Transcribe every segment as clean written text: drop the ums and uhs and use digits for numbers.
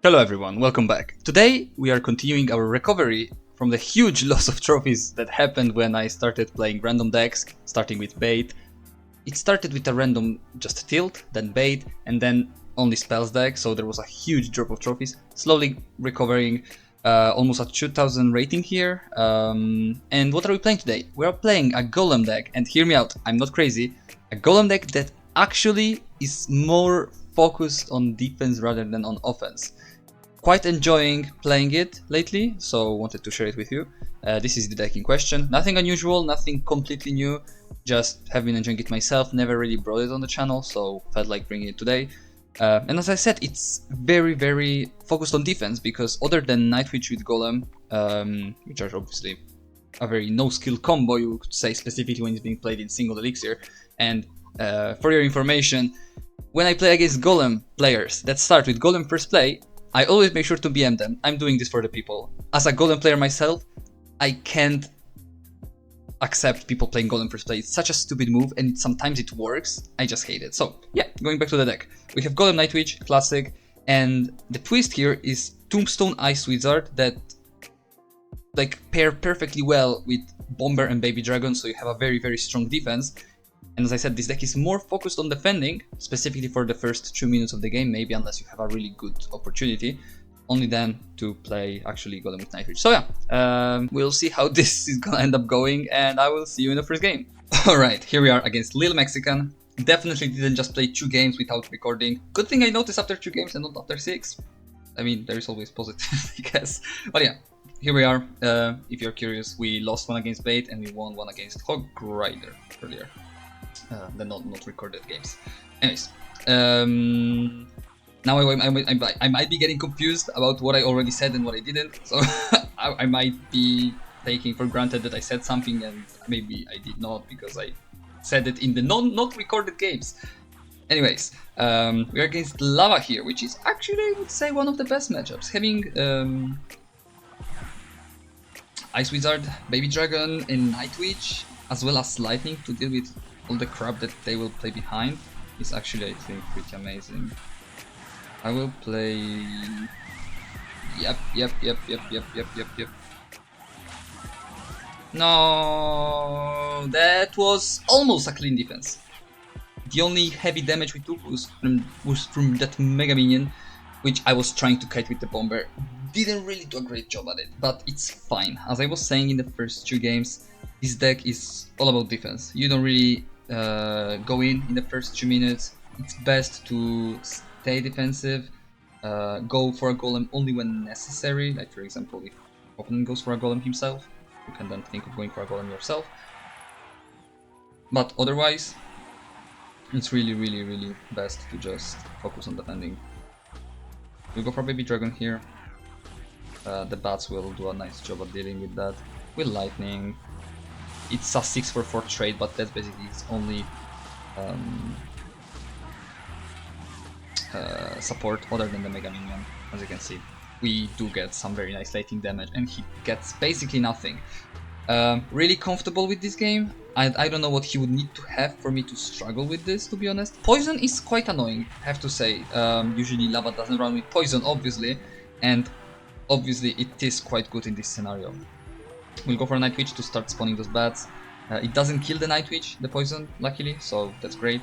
Hello everyone, welcome back. Today we are continuing our recovery from the huge loss of trophies that happened when I started playing random decks, starting with bait. It started with a random just tilt, then bait, and then only spells deck, so there was a huge drop of trophies. Slowly recovering, almost at 2000 rating here. And what are we playing today? We are playing a Golem deck, and hear me out, I'm not crazy. A Golem deck that actually is more focused on defense rather than on offense. Quite enjoying playing it lately, so wanted to share it with you. This is the deck in question. Nothing unusual, nothing completely new, just have been enjoying it myself, never really brought it on the channel, so felt like bringing it today. And as I said, it's very focused on defense, because other than Nightwitch with Golem, which are obviously a very no-skill combo, you could say, specifically when it's being played in single elixir. And for your information, when I play against Golem players that start with Golem first play, I always make sure to BM them. I'm doing this for the people. As a Golem player myself, I can't accept people playing Golem first play. It's such a stupid move, and sometimes it works. I just hate it. So yeah, going back to the deck. We have Golem Nightwitch, classic, and the twist here is Tombstone Ice Wizard that like pair perfectly well with Bomber and Baby Dragon, so you have a very strong defense. And as I said, this deck is more focused on defending, specifically for the first 2 minutes of the game, maybe, unless you have a really good opportunity. Only then to play actually Golem with Nightwitch. So yeah, we'll see how this is gonna end up going, and I will see you in the first game. Alright, here we are against Lil Mexican. Definitely didn't just play 2 games without recording. Good thing I noticed after 2 games and not after 6. I mean, there is always positive, I guess. But yeah, here we are. If you're curious, we lost one against Bait and we won one against Hog Rider earlier. The not recorded games. Anyways, now I might be getting confused about what I already said and what I didn't, so I might be taking for granted that I said something and maybe I did not, because I said it in the not recorded games. Anyways, we're against Lava here, which is actually, I would say, one of the best matchups. Having Ice Wizard, Baby Dragon, and Nightwitch, as well as Lightning to deal with all the crap that they will play behind, is actually, I think, pretty amazing. I will play... Yep. No, that was almost a clean defense. The only heavy damage we took was from that Mega Minion, which I was trying to kite with the Bomber. Didn't really do a great job at it, but it's fine. As I was saying in the first 2 games, this deck is all about defense. You don't really go in the first 2 minutes. It's best to stay defensive, go for a Golem only when necessary, like for example if opponent goes for a Golem himself, you can then think of going for a Golem yourself. But otherwise, it's really best to just focus on defending. We go for Baby Dragon here. The bats will do a nice job of dealing with that. With Lightning, it's a 6/4 trade, but that's basically its only support other than the Mega Minion. As you can see, we do get some very nice lightning damage, and he gets basically nothing. Really comfortable with this game. I don't know what he would need to have for me to struggle with this, to be honest. Poison is quite annoying, I have to say. Usually Lava doesn't run with poison, obviously, and obviously it is quite good in this scenario. We'll go for a Nightwitch to start spawning those bats. It doesn't kill the Nightwitch, the poison, luckily, so that's great.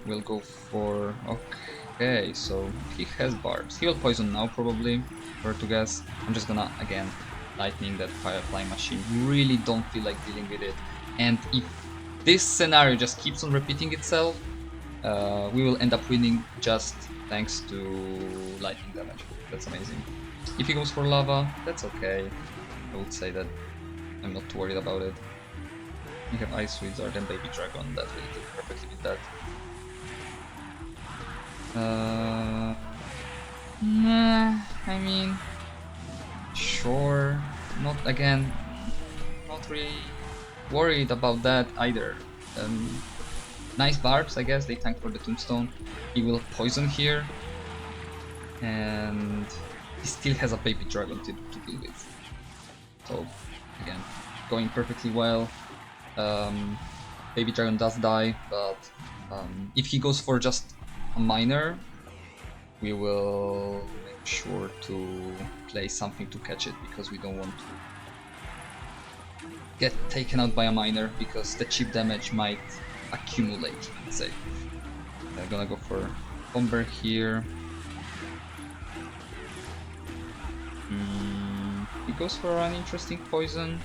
We'll go for... Okay, so he has barbs. He will poison now, probably, or to guess. I'm just gonna, again, Lightning that Firefly machine. Really don't feel like dealing with it. And if this scenario just keeps on repeating itself, we will end up winning just thanks to lightning damage. That's amazing. If he goes for Lava, that's okay. I would say that I'm not too worried about it. We have Ice Wizard and Baby Dragon that will do perfectly with that. Nah, I mean, sure. Not really worried about that either. Nice barbs, I guess. They tank for the Tombstone. He will poison here, and he still has a Baby Dragon to deal with. So again, going perfectly well. Baby Dragon does die, but if he goes for just a minor, we will make sure to play something to catch it, because we don't want to get taken out by a miner, because the chip damage might accumulate, let's say. I'm gonna go for Bomber here. He goes for an interesting poison.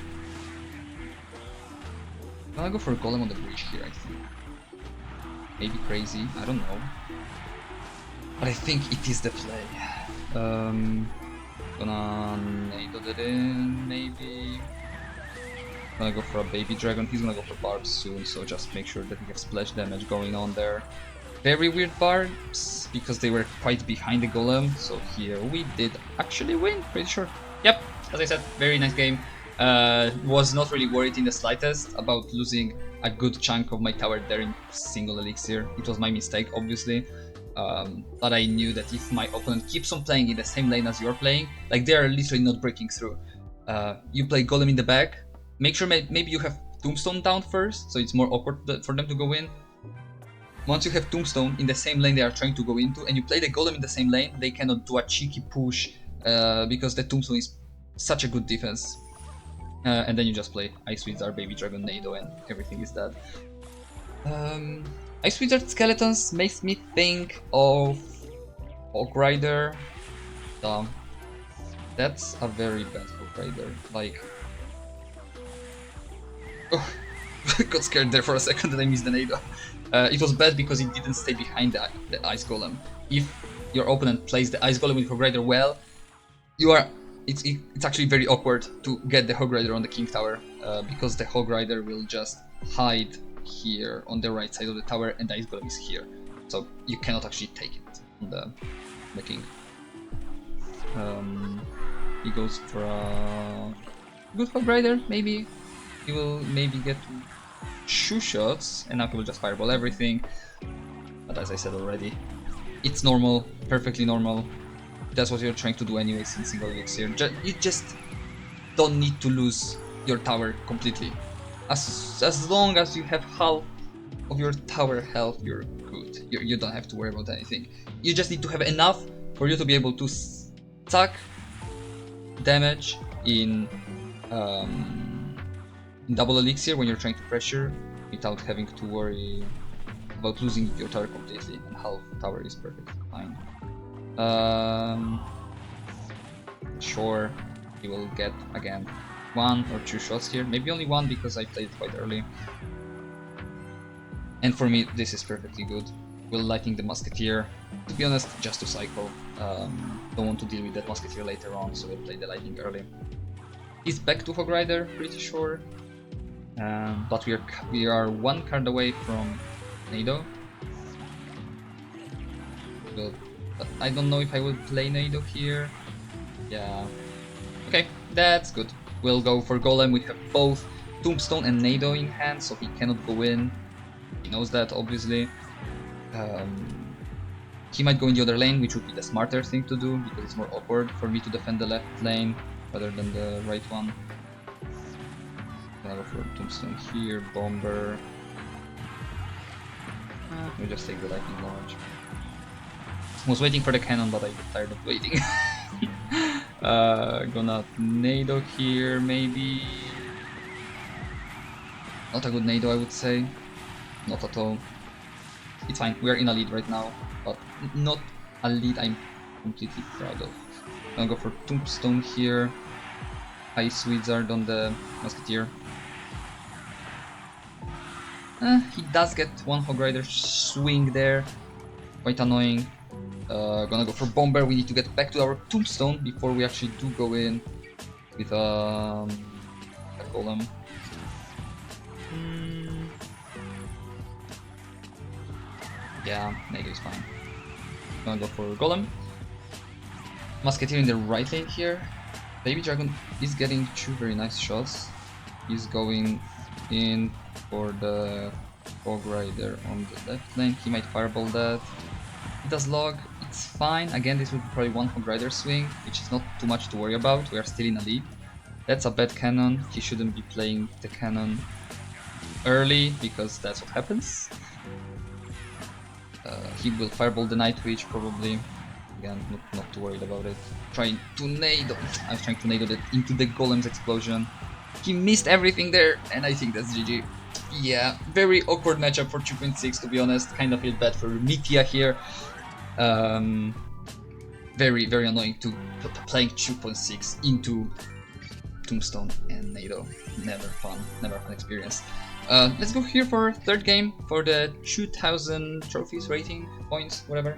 I'm gonna go for a Golem on the bridge here, I think. Maybe crazy, I don't know. But I think it is the play. Gonna nado that in, maybe. Gonna go for a baby dragon. He's gonna go for barbs soon, so just make sure that we have splash damage going on there. Very weird barbs, because they were quite behind the golem, so here we did actually win, pretty sure. Yep, as I said, very nice game. Was not really worried in the slightest about losing a good chunk of my tower there in single elixir. It was my mistake, obviously. But I knew that if my opponent keeps on playing in the same lane as you're playing, like they are literally not breaking through. You play Golem in the back, make sure maybe you have Tombstone down first, so it's more awkward for them to go in. Once you have Tombstone in the same lane they are trying to go into, and you play the Golem in the same lane, they cannot do a cheeky push because the Tombstone is such a good defense. And then you just play Ice Wizard, Baby Dragon, Nado, and everything is dead. Ice Wizard Skeletons makes me think of Hog Rider. That's a very bad Hog Rider. Like, oh, got scared there for a second and I missed the Nado. It was bad because it didn't stay behind the Ice Golem. If your opponent plays the Ice Golem with Hog Rider well, it's actually very awkward to get the Hog Rider on the King Tower, because the Hog Rider will just hide here on the right side of the tower and the Ice Golem is here. So you cannot actually take it on the King. He goes for a good Hog Rider, maybe. He will maybe get 2 shots and now he will just fireball everything. But as I said already, it's normal, perfectly normal. That's what you're trying to do anyways in single elixir. You just don't need to lose your tower completely. As long as you have half of your tower health, you're good. You don't have to worry about anything. You just need to have enough for you to be able to stack damage in double elixir when you're trying to pressure without having to worry about losing your tower completely, and half tower is perfectly fine. Sure, he will get again 1 or 2 shots here, maybe only 1 because I played quite early. And for me this is perfectly good. We'll lightning the musketeer, to be honest, just to cycle. Don't want to deal with that musketeer later on, so we'll play the lightning early. He's back to Hog Rider, pretty sure. But we are 1 card away from Nado. But I don't know if I will play Nado here. Yeah. Okay, that's good. We'll go for Golem. We have both Tombstone and Nado in hand, so he cannot go in. He knows that, obviously. He might go in the other lane, which would be the smarter thing to do, because it's more awkward for me to defend the left lane rather than the right one. I'll go for Tombstone here, Bomber. We'll just take the Lightning Launch. I was waiting for the cannon, but I get tired of waiting. Gonna Nado here, maybe. Not a good Nado, I would say. Not at all. It's fine, we are in a lead right now, but not a lead I'm completely proud of. I'll go for Tombstone here. Ice Wizard on the Musketeer. He does get 1 Hog Rider swing there. Quite annoying. Gonna go for Bomber. We need to get back to our Tombstone before we actually do go in with a Golem. Yeah, Nado is fine. Gonna go for Golem. Musketeer in the right lane here. Baby Dragon is getting 2 very nice shots. He's going in for the Hog Rider on the left lane. He might fireball that. He does log, it's fine. Again, this would be probably 1 Hog Rider swing, which is not too much to worry about. We are still in a lead. That's a bad cannon. He shouldn't be playing the cannon early, because that's what happens. He will fireball the Night Witch probably. Again, not too worried about it. Trying to tornado. I was trying to tornado it into the Golem's explosion. He missed everything there, and I think that's GG. Yeah, very awkward matchup for 2.6, to be honest. Kind of feel bad for Mikia here. Very annoying to playing 2.6 into Tombstone and NATO. Never fun experience. Let's go here for third game for the 2000 trophies rating points, whatever.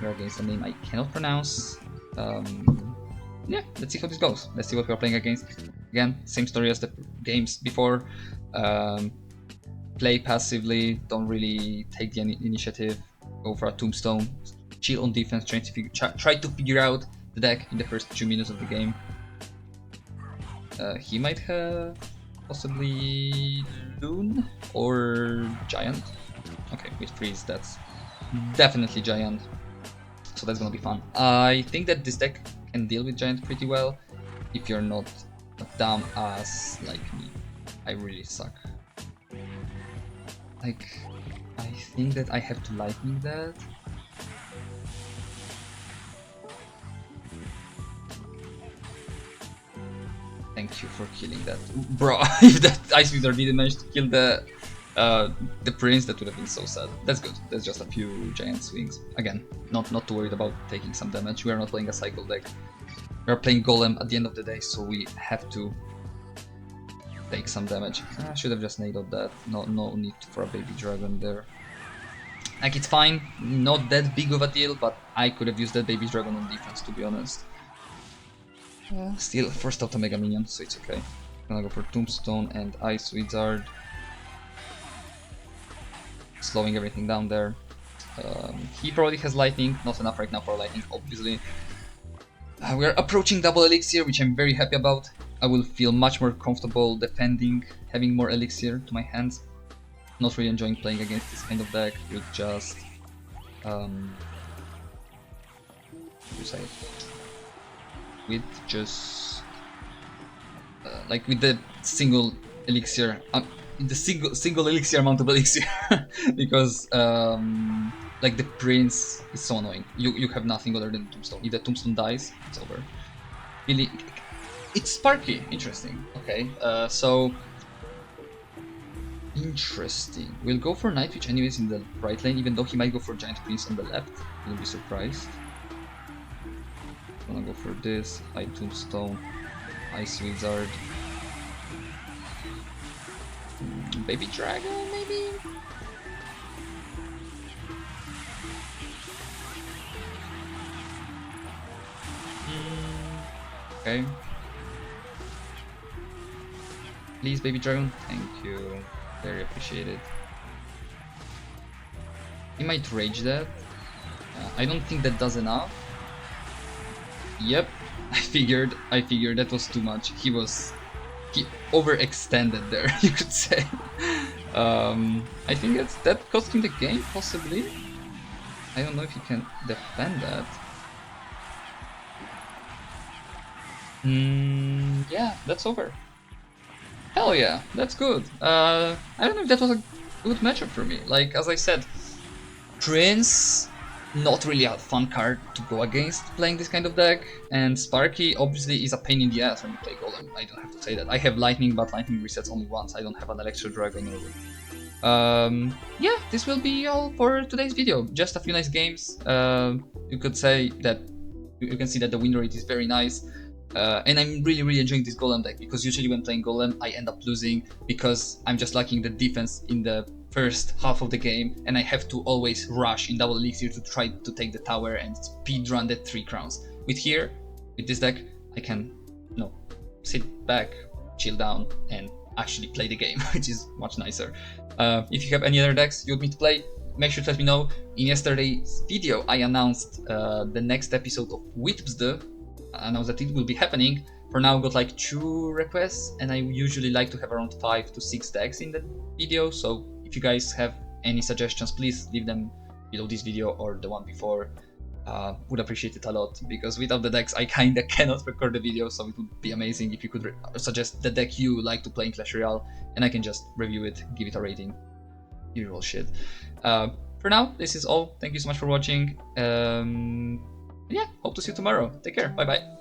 We're against a name I cannot pronounce. Yeah, let's see how this goes. Let's see what we're playing against. Again, same story as the games before. Play passively, don't really take the initiative. Go for a Tombstone. Chill on defense, try to figure out the deck in the first 2 minutes of the game. He might have possibly Loon or Giant. Okay, with Freeze, that's definitely Giant. So that's gonna be fun. I think that this deck can deal with Giant pretty well if you're not a dumb ass like me. I really suck. Like, I think that I have to Lightning that. Thank you for killing that, bro. If that Ice Wizard didn't manage to kill the prince, that would have been so sad. That's good. That's just a few giant swings. Again, not too worried about taking some damage. We are not playing a cycle deck. We are playing Golem at the end of the day, so we have to take some damage. I should have just nailed that. No need for a baby dragon there. Like, it's fine. Not that big of a deal, but I could have used that baby dragon on defense, to be honest. Still, first out a Mega Minion, so it's okay. I'm gonna go for Tombstone and Ice Wizard. Slowing everything down there. He probably has Lightning, not enough right now for Lightning, obviously. We are approaching double Elixir, which I'm very happy about. I will feel much more comfortable defending, having more Elixir to my hands. Not really enjoying playing against this kind of deck with just... how do you say it? With just like with the single elixir, the single elixir amount of elixir, because like the prince is so annoying. You have nothing other than Tombstone. If the Tombstone dies, it's over. Really, it's Sparky. Interesting. Okay, so interesting. We'll go for Night Witch anyways in the right lane, even though he might go for Giant Prince on the left. You'll be surprised. I'm gonna go for this, High Tombstone, Ice Wizard, Baby Dragon maybe? Okay. Please, Baby Dragon, thank you, very appreciated. He might rage that. I don't think that does enough. Yep, I figured that was too much. He overextended there, you could say. I think that cost him the game, possibly. I don't know if he can defend that. Yeah, that's over. Hell yeah, that's good. I don't know if that was a good matchup for me. Like, as I said, Prince, not really a fun card to go against playing this kind of deck, and Sparky obviously is a pain in the ass when you play Golem. I don't have to say that. I have Lightning, but Lightning resets only once. I don't have an Electro Dragon or... yeah, this will be all for today's video. Just a few nice games. You could say that you can see that the win rate is very nice. And I'm really enjoying this Golem deck, because usually when playing Golem I end up losing because I'm just lacking the defense in the first half of the game, and I have to always rush in double elixir to try to take the tower and speedrun the 3 crowns. With this deck, I can sit back, chill down, and actually play the game, which is much nicer. If you have any other decks you want me to play, make sure to let me know. In yesterday's video I announced the next episode of Whitbsd. I announced that it will be happening. For now, got like 2 requests, and I usually like to have around 5 to 6 decks in the video, so if you guys have any suggestions, please leave them below this video or the one before. Would appreciate it a lot, because without the decks I kinda cannot record the video, so it would be amazing if you could suggest the deck you like to play in Clash Royale, and I can just review it, give it a rating, usual shit. for now, this is all. Thank you so much for watching. Yeah, hope to see you tomorrow. Take care. Bye bye.